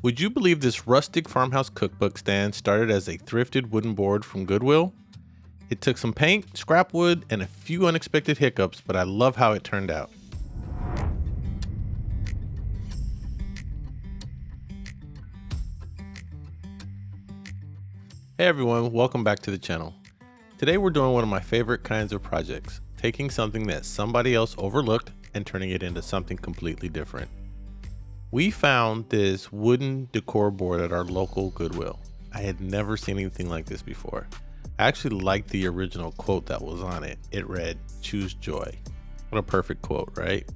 Would you believe this rustic farmhouse cookbook stand started as a thrifted wooden board from Goodwill? It took some paint, scrap wood, and a few unexpected hiccups, but I love how it turned out. Hey everyone, welcome back to the channel. Today we're doing one of my favorite kinds of projects, taking something that somebody else overlooked and turning it into something completely different. We found this wooden decor board at our local Goodwill. I had never seen anything like this before. I actually liked the original quote that was on it. It read, "Choose joy." What a perfect quote, right?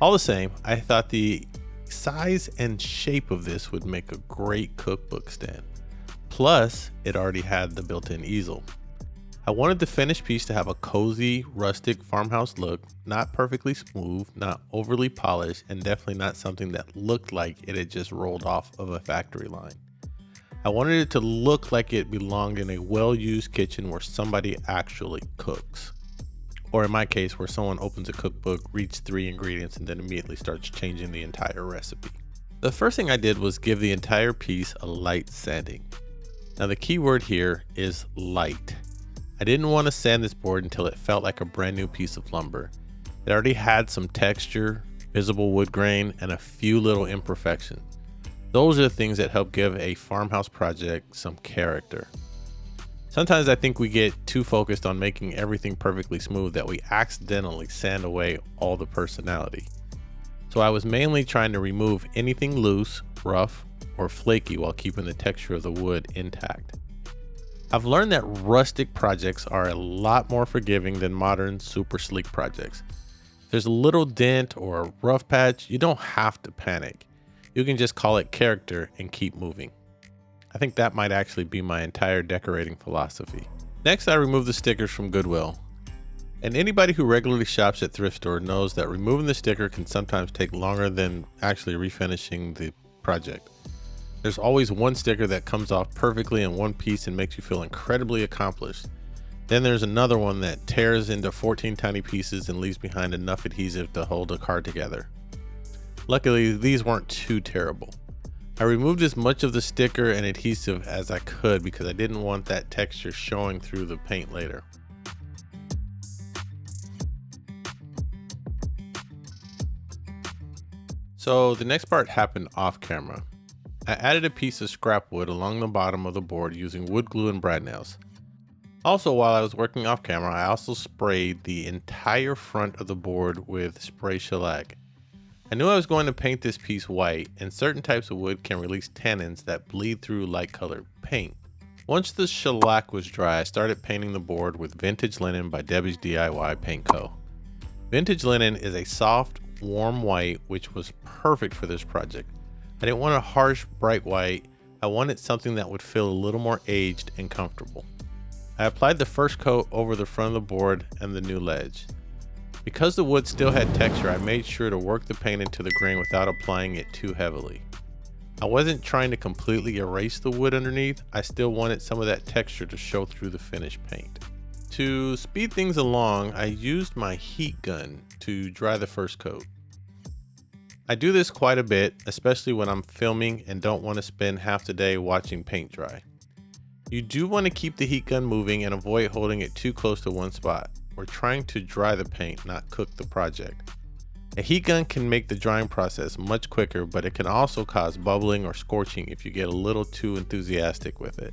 All the same, I thought the size and shape of this would make a great cookbook stand. Plus, it already had the built-in easel. I wanted the finished piece to have a cozy, rustic farmhouse look, not perfectly smooth, not overly polished, and definitely not something that looked like it had just rolled off of a factory line. I wanted it to look like it belonged in a well-used kitchen where somebody actually cooks. Or in my case, where someone opens a cookbook, reads 3 ingredients, and then immediately starts changing the entire recipe. The first thing I did was give the entire piece a light sanding. Now the key word here is light. I didn't want to sand this board until it felt like a brand new piece of lumber. It already had some texture, visible wood grain, and a few little imperfections. Those are the things that help give a farmhouse project some character. Sometimes I think we get too focused on making everything perfectly smooth that we accidentally sand away all the personality. So I was mainly trying to remove anything loose, rough, or flaky while keeping the texture of the wood intact. I've learned that rustic projects are a lot more forgiving than modern super sleek projects. If there's a little dent or a rough patch, you don't have to panic. You can just call it character and keep moving. I think that might actually be my entire decorating philosophy. Next, I removed the stickers from Goodwill. And anybody who regularly shops at thrift store knows that removing the sticker can sometimes take longer than actually refinishing the project. There's always one sticker that comes off perfectly in one piece and makes you feel incredibly accomplished. Then there's another one that tears into 14 tiny pieces and leaves behind enough adhesive to hold a card together. Luckily, these weren't too terrible. I removed as much of the sticker and adhesive as I could because I didn't want that texture showing through the paint later. So the next part happened off camera. I added a piece of scrap wood along the bottom of the board using wood glue and brad nails. Also, while I was working off camera, I also sprayed the entire front of the board with spray shellac. I knew I was going to paint this piece white, and certain types of wood can release tannins that bleed through light colored paint. Once the shellac was dry, I started painting the board with Vintage Linen by Debi's DIY Paint Co. Vintage Linen is a soft, warm white, which was perfect for this project. I didn't want a harsh, bright white. I wanted something that would feel a little more aged and comfortable. I applied the first coat over the front of the board and the new ledge. Because the wood still had texture, I made sure to work the paint into the grain without applying it too heavily. I wasn't trying to completely erase the wood underneath. I still wanted some of that texture to show through the finished paint. To speed things along, I used my heat gun to dry the first coat. I do this quite a bit, especially when I'm filming and don't want to spend half the day watching paint dry. You do want to keep the heat gun moving and avoid holding it too close to one spot. We're trying to dry the paint, not cook the project. A heat gun can make the drying process much quicker, but it can also cause bubbling or scorching if you get a little too enthusiastic with it.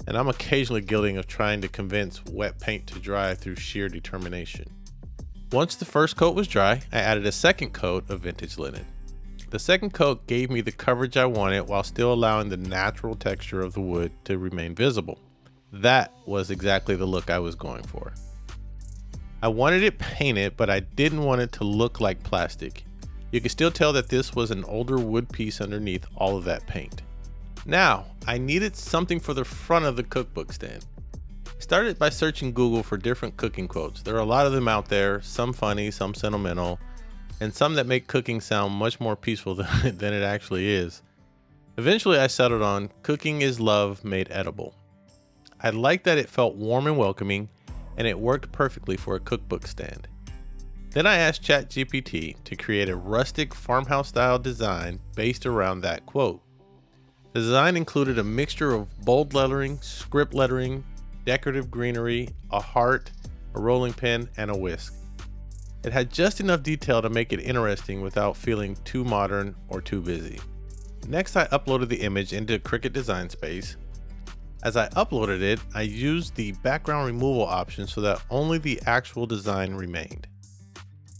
And I'm occasionally guilty of trying to convince wet paint to dry through sheer determination. Once the first coat was dry, I added a second coat of Vintage Linen. The second coat gave me the coverage I wanted while still allowing the natural texture of the wood to remain visible. That was exactly the look I was going for. I wanted it painted, but I didn't want it to look like plastic. You could still tell that this was an older wood piece underneath all of that paint. Now, I needed something for the front of the cookbook stand. Started by searching Google for different cooking quotes. There are a lot of them out there, some funny, some sentimental, and some that make cooking sound much more peaceful than it actually is. Eventually I settled on "Cooking is love made edible." I liked that it felt warm and welcoming, and it worked perfectly for a cookbook stand. Then I asked ChatGPT to create a rustic farmhouse style design based around that quote. The design included a mixture of bold lettering, script lettering, decorative greenery, a heart, a rolling pin, and a whisk. It had just enough detail to make it interesting without feeling too modern or too busy. Next, I uploaded the image into Cricut Design Space. As I uploaded it, I used the background removal option so that only the actual design remained.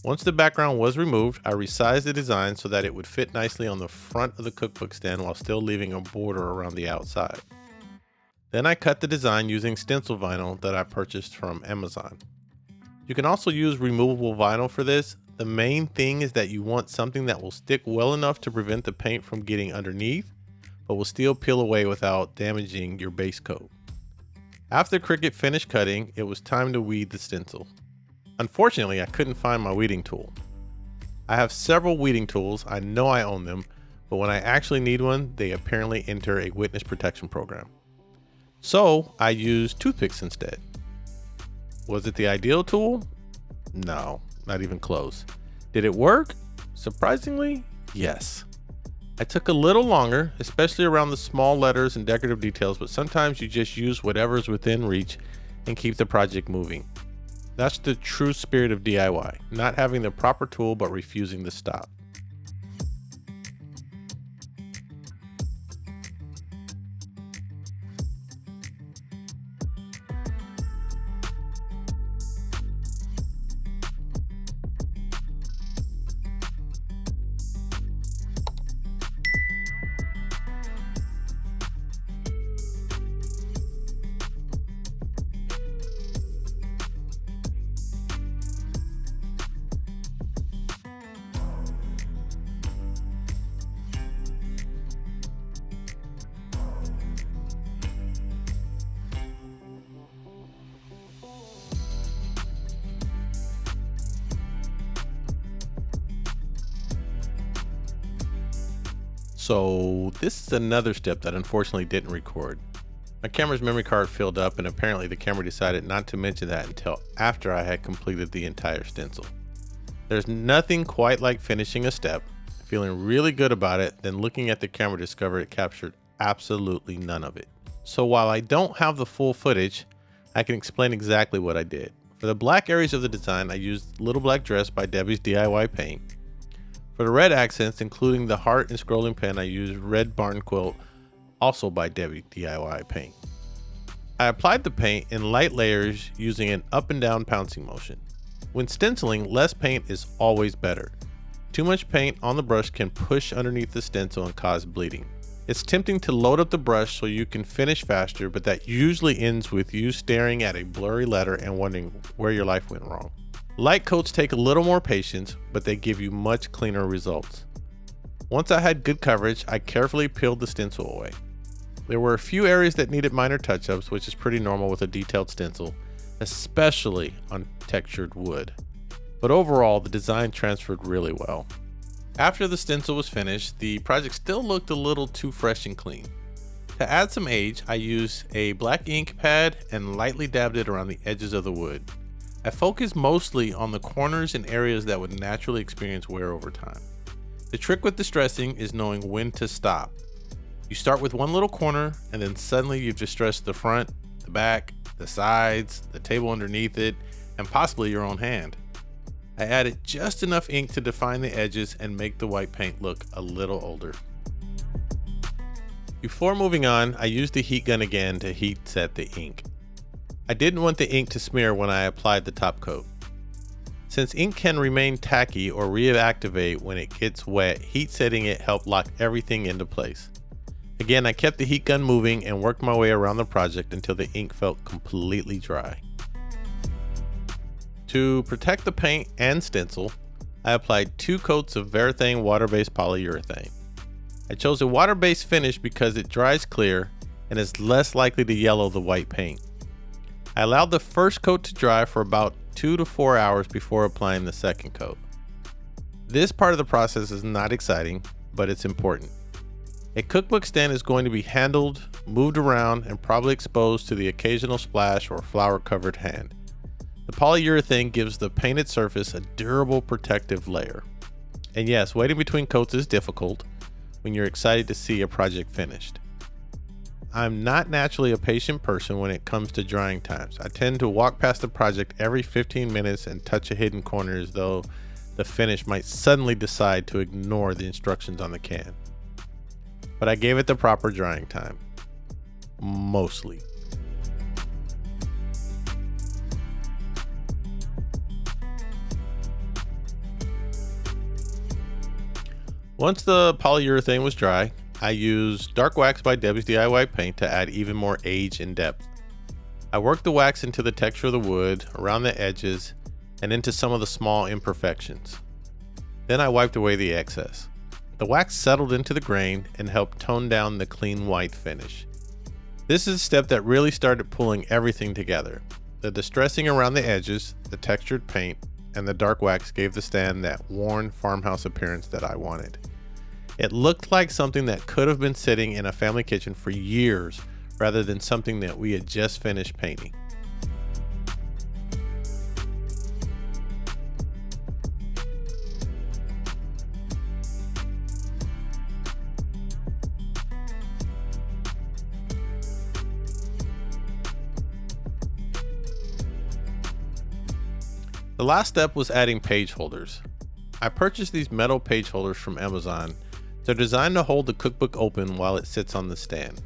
Once the background was removed, I resized the design so that it would fit nicely on the front of the cookbook stand while still leaving a border around the outside. Then I cut the design using stencil vinyl that I purchased from Amazon. You can also use removable vinyl for this. The main thing is that you want something that will stick well enough to prevent the paint from getting underneath, but will still peel away without damaging your base coat. After Cricut finished cutting, it was time to weed the stencil. Unfortunately, I couldn't find my weeding tool. I have several weeding tools, I know I own them, but when I actually need one, they apparently enter a witness protection program. So I used toothpicks instead. Was it the ideal tool? No, not even close. Did it work? Surprisingly, yes. I took a little longer, especially around the small letters and decorative details, but sometimes you just use whatever's within reach and keep the project moving. That's the true spirit of DIY, not having the proper tool but refusing to stop. So this is another step that unfortunately didn't record. My camera's memory card filled up and apparently the camera decided not to mention that until after I had completed the entire stencil. There's nothing quite like finishing a step, feeling really good about it, then looking at the camera to discover it captured absolutely none of it. So while I don't have the full footage, I can explain exactly what I did. For the black areas of the design, I used Little Black Dress by Debi's DIY Paint. For the red accents, including the heart and scrolling pen, I used Red Barn Quilt, also by Debi DIY Paint. I applied the paint in light layers using an up and down pouncing motion. When stenciling, less paint is always better. Too much paint on the brush can push underneath the stencil and cause bleeding. It's tempting to load up the brush so you can finish faster, but that usually ends with you staring at a blurry letter and wondering where your life went wrong. Light coats take a little more patience, but they give you much cleaner results. Once I had good coverage, I carefully peeled the stencil away. There were a few areas that needed minor touch-ups, which is pretty normal with a detailed stencil, especially on textured wood. But overall, the design transferred really well. After the stencil was finished, the project still looked a little too fresh and clean. To add some age, I used a black ink pad and lightly dabbed it around the edges of the wood. I focused mostly on the corners and areas that would naturally experience wear over time. The trick with distressing is knowing when to stop. You start with one little corner and then suddenly you've distressed the front, the back, the sides, the table underneath it, and possibly your own hand. I added just enough ink to define the edges and make the white paint look a little older. Before moving on, I used the heat gun again to heat set the ink. I didn't want the ink to smear when I applied the top coat. Since ink can remain tacky or reactivate when it gets wet, heat setting it helped lock everything into place. Again, I kept the heat gun moving and worked my way around the project until the ink felt completely dry. To protect the paint and stencil, I applied 2 coats of Varathane water-based polyurethane. I chose a water-based finish because it dries clear and is less likely to yellow the white paint. I allowed the first coat to dry for about 2 to 4 hours before applying the second coat. This part of the process is not exciting, but it's important. A cookbook stand is going to be handled, moved around, and probably exposed to the occasional splash or flour-covered hand. The polyurethane gives the painted surface a durable protective layer. And yes, waiting between coats is difficult when you're excited to see a project finished. I'm not naturally a patient person when it comes to drying times. I tend to walk past the project every 15 minutes and touch a hidden corner as though the finish might suddenly decide to ignore the instructions on the can. But I gave it the proper drying time. Mostly. Once the polyurethane was dry, I used dark wax by Debi's DIY Paint to add even more age and depth. I worked the wax into the texture of the wood, around the edges, and into some of the small imperfections. Then I wiped away the excess. The wax settled into the grain and helped tone down the clean white finish. This is a step that really started pulling everything together. The distressing around the edges, the textured paint, and the dark wax gave the stand that worn farmhouse appearance that I wanted. It looked like something that could have been sitting in a family kitchen for years rather than something that we had just finished painting. The last step was adding page holders. I purchased these metal page holders from Amazon. They're designed to hold the cookbook open while it sits on the stand.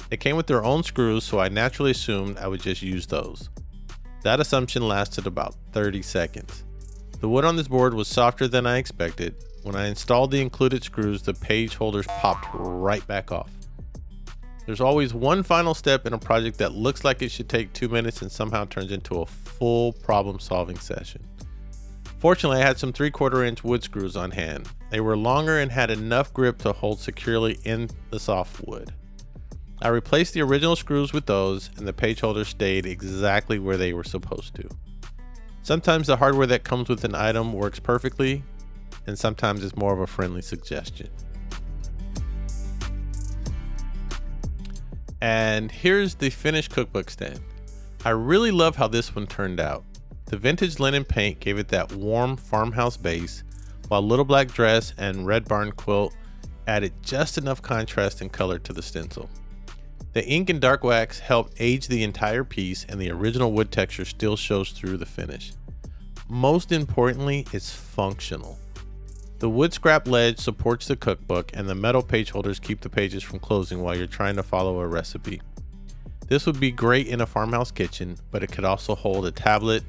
They came with their own screws, so I naturally assumed I would just use those. That assumption lasted about 30 seconds. The wood on this board was softer than I expected. When I installed the included screws, the page holders popped right back off. There's always one final step in a project that looks like it should take 2 minutes and somehow turns into a full problem-solving session. Fortunately, I had some 3/4 inch wood screws on hand. They were longer and had enough grip to hold securely in the soft wood. I replaced the original screws with those, and the page holders stayed exactly where they were supposed to. Sometimes the hardware that comes with an item works perfectly, and sometimes it's more of a friendly suggestion. And here's the finished cookbook stand. I really love how this one turned out. The vintage linen paint gave it that warm farmhouse base, while Little Black Dress and Red Barn Quilt added just enough contrast and color to the stencil. The ink and dark wax helped age the entire piece, and the original wood texture still shows through the finish. Most importantly, it's functional. The wood scrap ledge supports the cookbook, and the metal page holders keep the pages from closing while you're trying to follow a recipe. This would be great in a farmhouse kitchen, but it could also hold a tablet,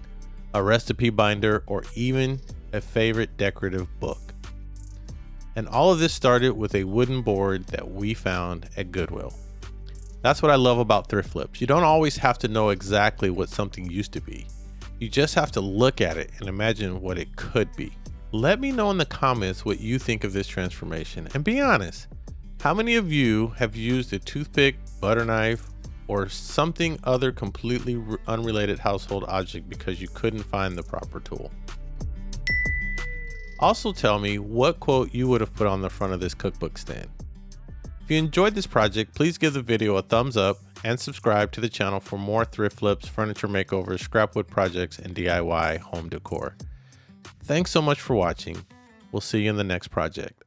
a recipe binder, or even a favorite decorative book. And all of this started with a wooden board that we found at Goodwill. That's what I love about thrift flips. You don't always have to know exactly what something used to be. You just have to look at it and imagine what it could be. Let me know in the comments what you think of this transformation, and be honest. How many of you have used a toothpick, butter knife, or something other completely unrelated household object because you couldn't find the proper tool? Also tell me what quote you would have put on the front of this cookbook stand. If you enjoyed this project, please give the video a thumbs up and subscribe to the channel for more thrift flips, furniture makeovers, scrap wood projects, and DIY home decor. Thanks so much for watching. We'll see you in the next project.